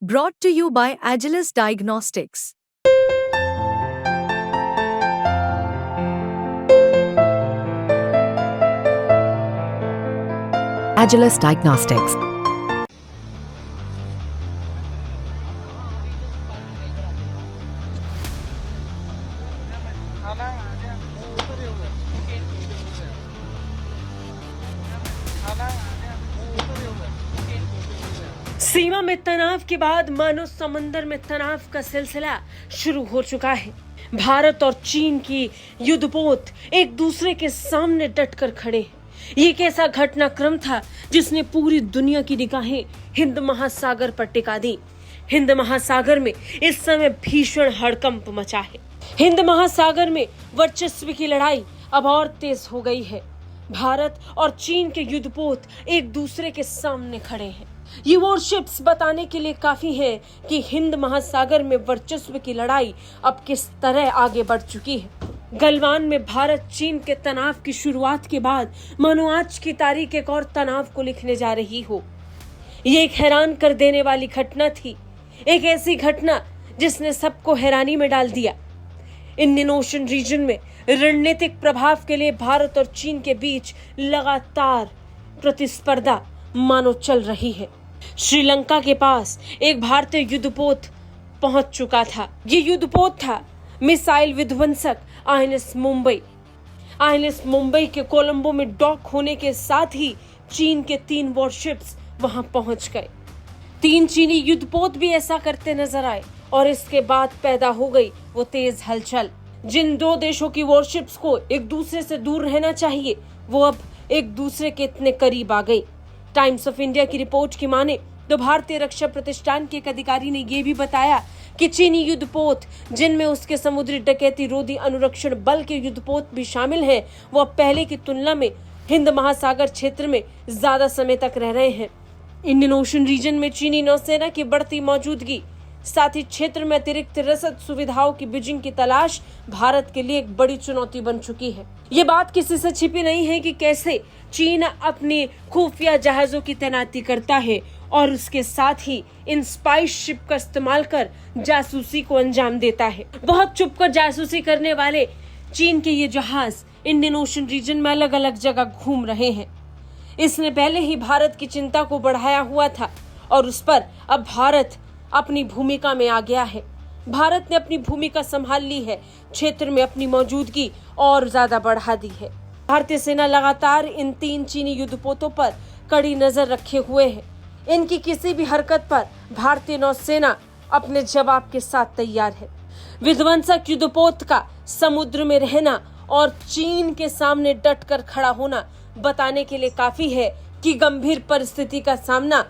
Brought to you by Agilus Diagnostics. Agilus Diagnostics. सीमा में तनाव के बाद मानो समंदर में तनाव का सिलसिला शुरू हो चुका है। भारत और चीन की युद्धपोत एक दूसरे के सामने डटकर खड़े हैं। ये कैसा घटनाक्रम था जिसने पूरी दुनिया की निगाहें हिंद महासागर पर टिका दी। हिंद महासागर में इस समय भीषण हड़कंप मचा है। हिंद महासागर में वर्चस्व की लड़ाई अब और तेज हो गई है। भारत और चीन के युद्धपोत एक दूसरे के सामने खड़े हैं। ये वॉरशिप्स बताने के लिए काफी है कि हिंद महासागर में वर्चस्व की लड़ाई अब किस तरह आगे बढ़ चुकी है। गलवान में भारत चीन के तनाव की शुरुआत के बाद मानो आज की तारीख एक और तनाव को लिखने जा रही हो। ये एक हैरान कर देने वाली घटना थी, एक ऐसी घटना जिसने सबको हैरानी में डाल दिया। इंडियन ओशन रीजन में रणनीतिक प्रभाव के लिए भारत और चीन के बीच लगातार प्रतिस्पर्धा मानो चल रही है। श्रीलंका के पास एक भारतीय युद्धपोत पहुंच चुका था। ये युद्धपोत था मिसाइल विध्वंसक आईएनएस मुंबई। आईएनएस मुंबई के कोलंबो में डॉक होने के साथ ही चीन के 3 वॉरशिप्स वहां पहुंच गए। 3 चीनी युद्धपोत भी ऐसा करते नजर आए और इसके बाद पैदा हो गई वो तेज हलचल। जिन 2 देशों की वॉरशिप्स को एक दूसरे से दूर रहना चाहिए, वो अब एक दूसरे के इतने करीब आ गई। टाइम्स ऑफ इंडिया की रिपोर्ट की माने तो भारतीय रक्षा प्रतिष्ठान के एक अधिकारी ने यह भी बताया कि चीनी युद्धपोत, जिनमें उसके समुद्री डकैती रोधी अनुरक्षण बल के युद्धपोत भी शामिल हैं, वो अब पहले की तुलना में हिंद महासागर क्षेत्र में ज्यादा समय तक रह रहे हैं। इंडियन ओशन रीजन में चीनी नौसेना की बढ़ती मौजूदगी, साथ ही क्षेत्र में अतिरिक्त रसद सुविधाओं की बीजिंग की तलाश भारत के लिए एक बड़ी चुनौती बन चुकी है। ये बात किसी से छिपी नहीं है कि कैसे चीन अपनी खुफिया जहाजों की तैनाती करता है और उसके साथ ही इन स्पाई शिप का इस्तेमाल कर जासूसी को अंजाम देता है। बहुत छुपकर जासूसी करने वाले चीन के ये जहाज इंडियन ओशन रीजन में अलग अलग जगह घूम रहे हैं। इसने पहले ही भारत की चिंता को बढ़ाया हुआ था और उस पर अब भारत अपनी भूमिका में आ गया है। भारत ने अपनी भूमिका संभाल ली है, क्षेत्र में अपनी मौजूदगी और ज्यादा बढ़ा दी है। भारतीय सेना लगातार इन 3 चीनी युद्धपोतों पर कड़ी नजर रखे हुए है। इनकी किसी भी हरकत पर भारतीय नौसेना अपने जवाब के साथ तैयार है। विध्वंसक युद्धपोत का समुद्र में रहना और चीन के सामने डटकर खड़ा होना बताने के लिए काफी है कि गंभीर परिस्थिति का सामना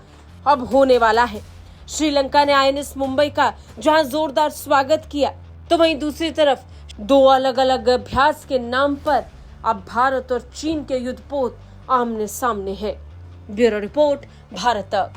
अब होने वाला है। श्रीलंका ने आईएनएस मुंबई का जहां जोरदार स्वागत किया, तो वहीं दूसरी तरफ 2 अलग अलग अभ्यास के नाम पर अब भारत और चीन के युद्धपोत आमने सामने हैं। ब्यूरो रिपोर्ट, भारत तक।